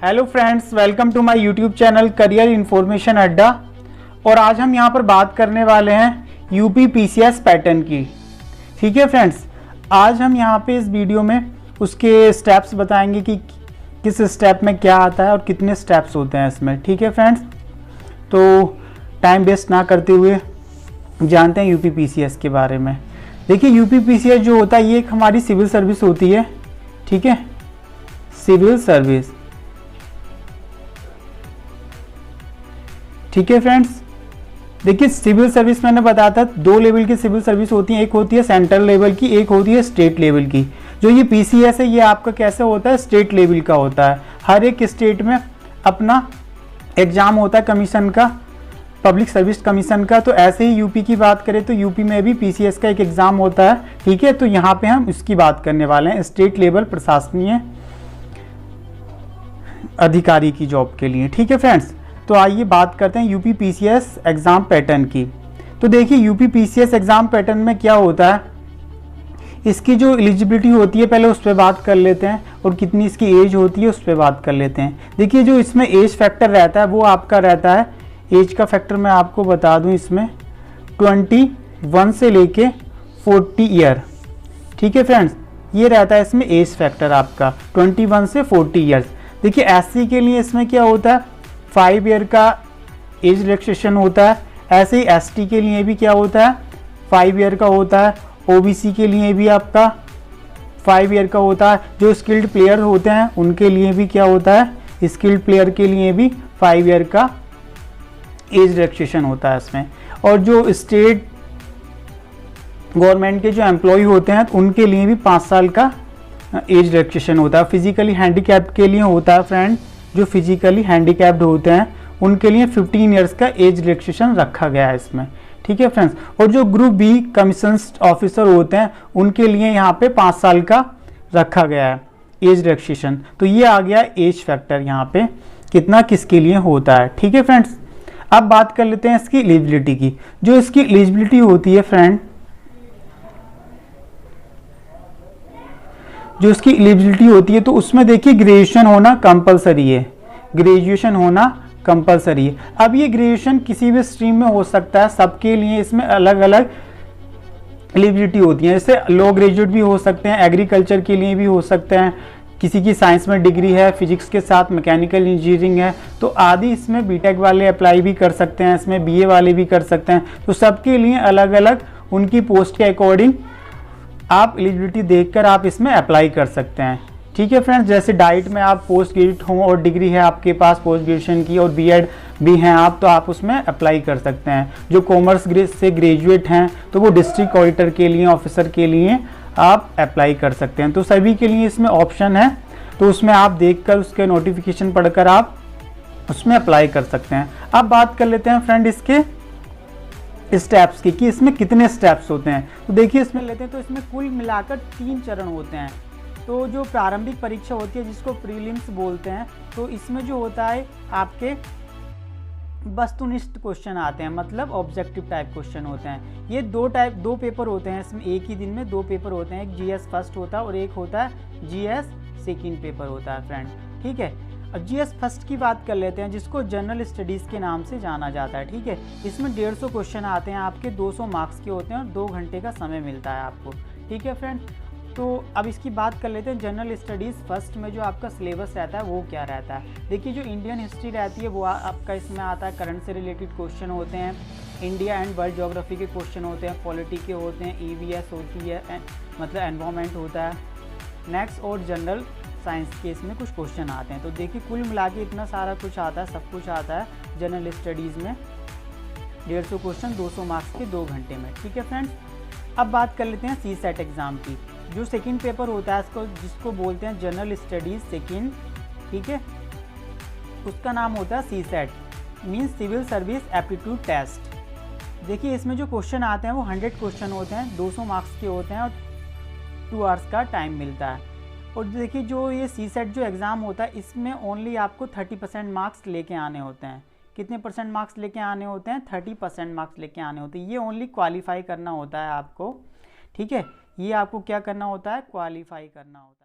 Hello friends, welcome to my YouTube channel career information Adda. और आज हम यहाँ पर बात करने वाले हैं यूपी पीसीएस पैटर्न की। ठीक है फ्रेंड्स, आज हम यहाँ पे इस वीडियो में उसके स्टेप्स बताएंगे कि किस स्टेप में क्या आता है और कितने स्टेप्स होते हैं इसमें। ठीक है फ्रेंड्स, तो टाइम वेस्ट ना करते हुए जानते हैं यूपी पीसीएस के बारे में। देखिए, यूपी पीसीएस जो होता है ये एक हमारी सिविल सर्विस होती है। ठीक है, सिविल सर्विस। ठीक है फ्रेंड्स, देखिए सिविल सर्विस मैंने बताया था दो लेवल की सिविल सर्विस होती है, एक होती है सेंट्रल लेवल की, एक होती है स्टेट लेवल की। जो ये पीसीएस है ये आपका कैसे होता है, स्टेट लेवल का होता है। हर एक स्टेट में अपना एग्जाम होता है कमीशन का, पब्लिक सर्विस कमीशन का। तो ऐसे ही यूपी की बात करें तो यूपी में भी पीसीएस का एक एग्जाम होता है। ठीक है, तो यहाँ पे हम इसकी बात करने वाले हैं, स्टेट लेवल प्रशासनीय अधिकारी की जॉब के लिए। ठीक है फ्रेंड्स, तो आइए बात करते हैं यूपी पीसीएस एग्जाम पैटर्न की। तो देखिए यूपी पीसीएस एग्जाम पैटर्न में क्या होता है, इसकी जो एलिजिबिलिटी होती है पहले उस पर बात कर लेते हैं, और कितनी इसकी एज होती है उस पर बात कर लेते हैं। देखिए जो इसमें एज फैक्टर रहता है वो आपका रहता है, एज का फैक्टर मैं आपको बता दूं, इसमें 21 से लेके 40 ईयर। ठीक है फ्रेंड्स, ये रहता है इसमें एज फैक्टर आपका 21 से 40 ईयर्स। देखिए एससी के लिए इसमें क्या होता है, 5 ईयर का एज रिलैक्सेशन होता है। ऐसे ही एसटी के लिए भी क्या होता है, 5 ईयर का होता है। ओबीसी के लिए भी आपका 5 ईयर का होता है। जो स्किल्ड प्लेयर होते हैं उनके लिए भी क्या होता है, स्किल्ड प्लेयर के लिए भी 5 ईयर का एज रिलैक्सेशन होता है इसमें। और जो स्टेट गवर्नमेंट के जो एम्प्लॉय होते हैं उनके लिए भी 5 साल का एज रिलैक्सेशन होता है। फिजिकली हैंडीकैप्ड के लिए होता है फ्रेंड, जो फिजिकली हैंडीकैप्ड होते हैं उनके लिए 15 ईयर्स का एज रिलैक्सेशन रखा गया है इसमें। ठीक है फ्रेंड्स, और जो ग्रुप बी कमीशन ऑफिसर होते हैं उनके लिए यहाँ पे 5 साल का रखा गया है एज रिलैक्सेशन। तो ये आ गया एज फैक्टर यहाँ पे कितना किसके लिए होता है। ठीक है फ्रेंड्स, अब बात कर लेते हैं इसकी एलिजिबिलिटी की। जो इसकी एलिजिबिलिटी होती है फ्रेंड, जो इसकी एलिजिबिलिटी होती है तो उसमें देखिए ग्रेजुएशन होना कंपलसरी है, ग्रेजुएशन होना कंपलसरी है। अब ये ग्रेजुएशन किसी भी स्ट्रीम में हो सकता है, सबके लिए इसमें अलग अलग एलिजिबिलिटी होती है। जैसे लॉ ग्रेजुएट भी हो सकते हैं, एग्रीकल्चर के लिए भी हो सकते हैं, किसी की साइंस में डिग्री है, फिजिक्स के साथ मैकेनिकल इंजीनियरिंग है, तो आदि इसमें बीटेक वाले अप्लाई भी कर सकते हैं, इसमें बीए वाले भी कर सकते हैं। तो सबके लिए अलग अलग उनकी पोस्ट के अकॉर्डिंग आप एलिजिबिलिटी देखकर आप इसमें अप्लाई कर सकते हैं। ठीक है फ्रेंड्स, जैसे डाइट में आप पोस्ट ग्रेजुएट हों और डिग्री है आपके पास पोस्ट ग्रेजुएशन की और बीएड भी हैं आप, तो आप उसमें अप्लाई कर सकते हैं। जो कॉमर्स से ग्रेजुएट हैं तो वो डिस्ट्रिक्ट ऑडिटर के लिए, ऑफिसर के लिए आप अप्लाई कर सकते हैं। तो सभी के लिए इसमें ऑप्शन है, तो उसमें आप देखकर उसके नोटिफिकेशन पढ़कर आप उसमें अप्लाई कर सकते हैं। अब बात कर लेते हैं फ्रेंड इसके स्टेप्स की, कि इसमें कितने स्टेप्स होते हैं। तो देखिए इसमें लेते हैं तो इसमें कुल मिलाकर 3 चरण होते हैं। तो जो प्रारंभिक परीक्षा होती है जिसको प्रीलिम्स बोलते हैं, तो इसमें जो होता है आपके वस्तुनिष्ठ क्वेश्चन आते हैं, मतलब ऑब्जेक्टिव टाइप क्वेश्चन होते हैं। ये दो पेपर होते हैं इसमें, एक ही दिन में 2 पेपर होते हैं, एक जीएस फर्स्ट होता है और एक होता है जीएस सेकंड पेपर होता है फ्रेंड। ठीक है, अब जीएस फर्स्ट की बात कर लेते हैं, जिसको जनरल स्टडीज़ के नाम से जाना जाता है। ठीक है, इसमें 150 क्वेश्चन आते हैं आपके, 200 मार्क्स के होते हैं और 2 घंटे का समय मिलता है आपको। ठीक है फ्रेंड, तो अब इसकी बात कर लेते हैं जनरल स्टडीज़ फर्स्ट में जो आपका सिलेबस रहता है वो क्या रहता है। देखिए जो इंडियन हिस्ट्री रहती है वो आपका इसमें आता है, करंट से रिलेटेड क्वेश्चन होते हैं, इंडिया एंड वर्ल्ड ज्योग्राफी के क्वेश्चन होते हैं, पॉलिटी के होते हैं, ईवीएस होती है, मतलब एनवायरनमेंट होता है नेक्स्ट, और जनरल साइंस के इसमें कुछ क्वेश्चन आते हैं। तो देखिए कुल मिला के इतना सारा कुछ आता है, सब कुछ आता है जनरल स्टडीज़ में, 150 क्वेश्चन 200 मार्क्स के 2 घंटे में। ठीक है फ्रेंड्स, अब बात कर लेते हैं सीसेट एग्ज़ाम की। जो सेकंड पेपर होता है इसको जिसको बोलते हैं जनरल स्टडीज़ सेकंड, ठीक है, उसका नाम होता है CSAT, means civil service aptitude test. देखिए इसमें जो क्वेश्चन आते हैं वो 100 क्वेश्चन होते हैं, 200 मार्क्स के होते हैं और 2 आवर्स का टाइम मिलता है। और देखिए जो ये सीसेट जो एग्ज़ाम होता है इसमें ओनली आपको 30% मार्क्स लेके आने होते हैं। कितने परसेंट मार्क्स लेके आने होते हैं, 30% मार्क्स लेके आने होते हैं। ये ओनली क्वालिफाई करना होता है आपको। ठीक है, ये आपको क्या करना होता है, क्वालिफाई करना होता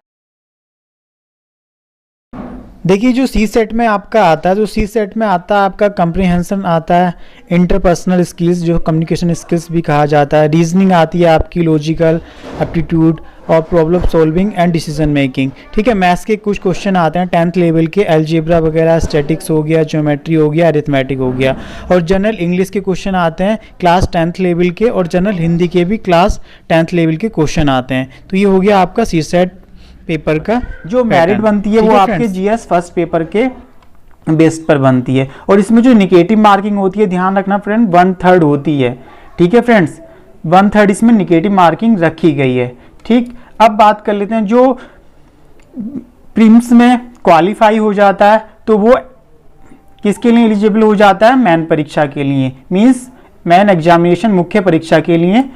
है। देखिए जो सी सेट में आपका आता है, तो सी सेट में आता है आपका कंप्रीहेंशन आता है, इंटरपर्सनल स्किल्स जो कम्युनिकेशन स्किल्स भी कहा जाता है, रीजनिंग आती है आपकी, लॉजिकल एप्टीट्यूड और problem solving and decision making. ठीक है, मैथ्स के कुछ क्वेश्चन आते हैं 10th लेवल के, अलजेब्रा वगैरह, स्टैटिक्स हो गया, ज्योमेट्री हो गया, अरिथमेटिक हो गया। और जनरल इंग्लिश के क्वेश्चन आते हैं क्लास 10th लेवल के, और जनरल हिंदी के भी क्लास 10th लेवल के क्वेश्चन आते हैं। तो ये हो गया आपका सी सेट पेपर का जो मेरिट बनती है, वो आपके जीएस फर्स्ट पेपर के बेस पर बनती है। और इसमें जो निगेटिव मार्किंग होती है, ध्यान रखना फ्रेंड, 1/3 होती है। ठीक है फ्रेंड्स, 1/3 इसमें निगेटिव मार्किंग रखी गई है। ठीक, अब बात कर लेते हैं जो प्रीलिम्स में क्वालिफाई हो जाता है तो वो किसके लिए एलिजिबल हो जाता है, मेन परीक्षा के लिए, मींस मेन एग्जामिनेशन, मुख्य परीक्षा के लिए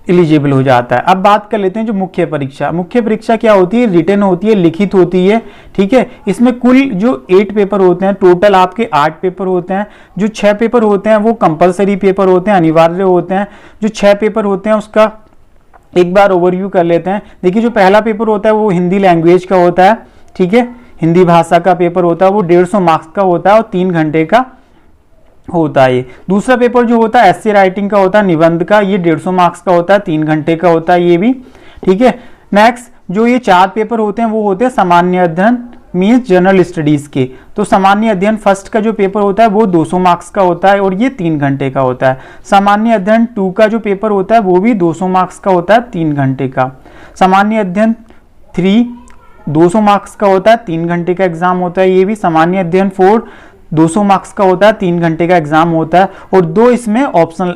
एलिजिबल हो जाता है। अब बात कर लेते हैं जो मुख्य परीक्षा। मुख्य परीक्षा क्या होती है, रिटन होती है, लिखित होती है। ठीक है, इसमें कुल जो 8 पेपर होते हैं, टोटल आपके 8 पेपर होते हैं। जो 6 पेपर होते हैं वो कंपलसरी पेपर होते हैं, अनिवार्य होते हैं। जो 6 पेपर होते हैं उसका एक बार ओवरव्यू कर लेते हैं। देखिए जो पहला पेपर होता है वो हिंदी लैंग्वेज का होता है। ठीक है, हिंदी भाषा का पेपर होता है, वो 150 मार्क्स का होता है और 3 घंटे का होता है। दूसरा पेपर जो होता है एस्से राइटिंग का होता है, निबंध का, ये 150 मार्क्स का होता है, 3 घंटे का होता है ये भी। ठीक है, नेक्स्ट जो ये 4 पेपर होते हैं वो होते हैं सामान्य अध्ययन, मीन्स जनरल स्टडीज के। तो सामान्य अध्ययन फर्स्ट का जो पेपर होता है वो 200 मार्क्स का होता है और ये 3 घंटे का होता है। सामान्य अध्ययन 2 का जो पेपर होता है वो भी 200 मार्क्स का होता है, 3 घंटे का। सामान्य अध्ययन 3 200 मार्क्स का होता है, 3 घंटे का एग्जाम होता है ये भी। सामान्य अध्ययन 4 200 मार्क्स का होता है, 3 घंटे का एग्जाम होता है। और 2 इसमें ऑप्शनल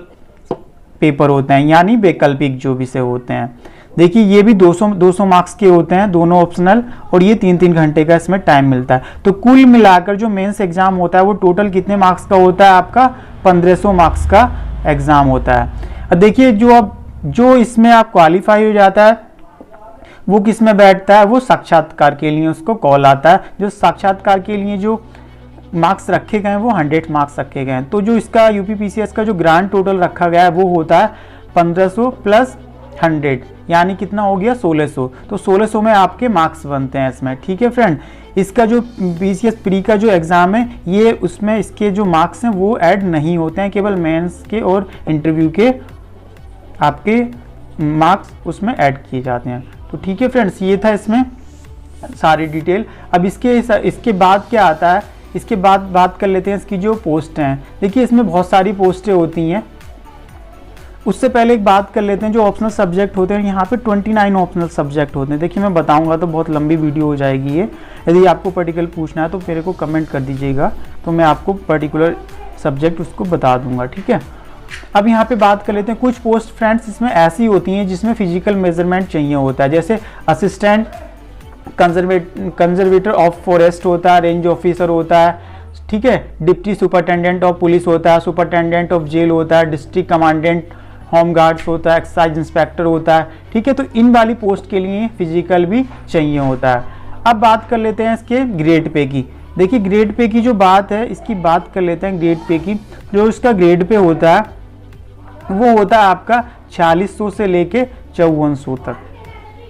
पेपर होते हैं, यानी वैकल्पिक जो विषय होते हैं। देखिए ये भी 200 मार्क्स के होते हैं, दोनों ऑप्शनल, और ये 3-3 घंटे का इसमें टाइम मिलता है। तो कुल मिलाकर जो मेंस एग्जाम होता है वो टोटल कितने मार्क्स का होता है आपका, 1500 मार्क्स का एग्जाम होता है। अब देखिए जो इसमें आप क्वालिफाई हो जाता है वो किस में बैठता है, वो साक्षात्कार के लिए उसको कॉल आता है। जो साक्षात्कार के लिए जो मार्क्स रखे गए हैं वो 100 मार्क्स रखे गए हैं। तो जो इसका यूपीपीसीएस का जो ग्रांड टोटल रखा गया है वो होता है 1500 प्लस 100, यानी कितना हो गया 1600। तो 1600 में आपके मार्क्स बनते हैं इसमें। ठीक है फ्रेंड, इसका जो बीसीएस प्री का जो एग्ज़ाम है ये उसमें इसके जो मार्क्स हैं वो ऐड नहीं होते हैं, केवल मेंस के और इंटरव्यू के आपके मार्क्स उसमें ऐड किए जाते हैं। तो ठीक है फ्रेंड्स, ये था इसमें सारी डिटेल। अब इसके बाद क्या आता है, इसके बाद बात कर लेते हैं इसकी जो पोस्ट हैं। देखिए इसमें बहुत सारी पोस्टें होती हैं। उससे पहले एक बात कर लेते हैं जो ऑप्शनल सब्जेक्ट होते हैं। यहाँ पे 29 ऑप्शनल सब्जेक्ट होते हैं। देखिए मैं बताऊंगा तो बहुत लंबी वीडियो हो जाएगी ये। यदि आपको पर्टिकुलर पूछना है तो मेरे को कमेंट कर दीजिएगा, तो मैं आपको पर्टिकुलर सब्जेक्ट उसको बता दूंगा। ठीक है, अब यहाँ पे बात कर लेते हैं कुछ पोस्ट फ्रेंड्स इसमें ऐसी होती हैं जिसमें फिजिकल मेजरमेंट चाहिए होता है, जैसे असिस्टेंट कंजर्वेटर ऑफ फॉरेस्ट होता है, रेंज ऑफिसर होता है। ठीक है, डिप्टी सुपरिटेंडेंट ऑफ पुलिस होता है, सुपरिटेंडेंट ऑफ जेल होता है, डिस्ट्रिक्ट कमांडेंट होम गार्ड्स होता है, एक्साइज इंस्पेक्टर होता है। ठीक है, तो इन वाली पोस्ट के लिए फिजिकल भी चाहिए होता है। अब बात कर लेते हैं इसके ग्रेड पे की। देखिए ग्रेड पे की जो बात है, इसकी बात कर लेते हैं ग्रेड पे की। जो इसका ग्रेड पे होता है वो होता है आपका 4600 से लेके 5400 तक।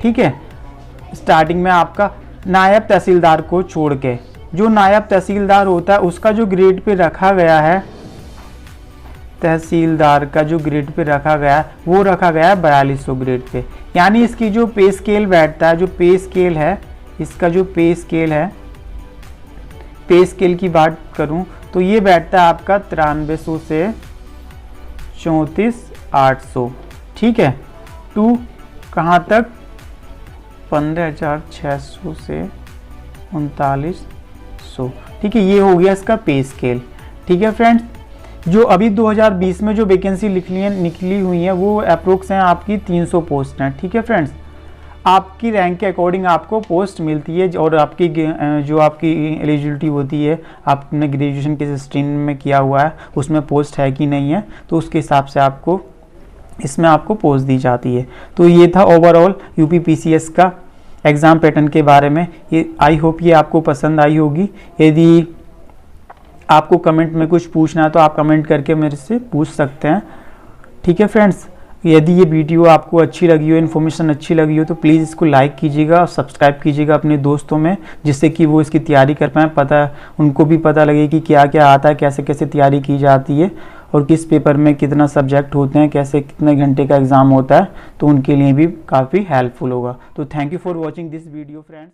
ठीक है, स्टार्टिंग में आपका नायब तहसीलदार को छोड़ के, जो नायब तहसीलदार होता है उसका जो ग्रेड पे रखा गया है, तहसीलदार का जो ग्रेड पे रखा गया है वो रखा गया है 4200 ग्रेड पे। यानी इसकी जो पे स्केल बैठता है, जो पे स्केल है, इसका जो पे स्केल है, पे स्केल की बात करूं तो ये बैठता है आपका 9300 से 34800। ठीक है, टू कहाँ तक, 15600 से 3900। ठीक है, ये हो गया इसका पे स्केल। ठीक है फ्रेंड्स, जो अभी 2020 में जो वैकेंसी निकली हुई है वो अप्रोक्स हैं आपकी 300 पोस्ट हैं। ठीक है फ्रेंड्स, आपकी रैंक के अकॉर्डिंग आपको पोस्ट मिलती है, और आपकी जो आपकी एलिजिबिलिटी होती है, आपने ग्रेजुएशन किस स्ट्रीम में किया हुआ है, उसमें पोस्ट है कि नहीं है, तो उसके हिसाब से आपको इसमें आपको पोस्ट दी जाती है। तो ये था ओवरऑल यूपीपीसीएस का एग्ज़ाम पैटर्न के बारे में। ये आई होप ये आपको पसंद आई होगी। यदि आपको कमेंट में कुछ पूछना है तो आप कमेंट करके मेरे से पूछ सकते हैं। ठीक है फ्रेंड्स, यदि ये वीडियो आपको अच्छी लगी हो, इन्फॉर्मेशन अच्छी लगी हो, तो प्लीज़ इसको लाइक कीजिएगा और सब्सक्राइब कीजिएगा अपने दोस्तों में, जिससे कि वो इसकी तैयारी कर पाएँ, उनको भी पता लगे कि क्या क्या आता है, कैसे कैसे तैयारी की जाती है और किस पेपर में कितना सब्जेक्ट होते हैं, कैसे कितने घंटे का एग्ज़ाम होता है, तो उनके लिए भी काफ़ी हेल्पफुल होगा। तो thank you for watching this video friends.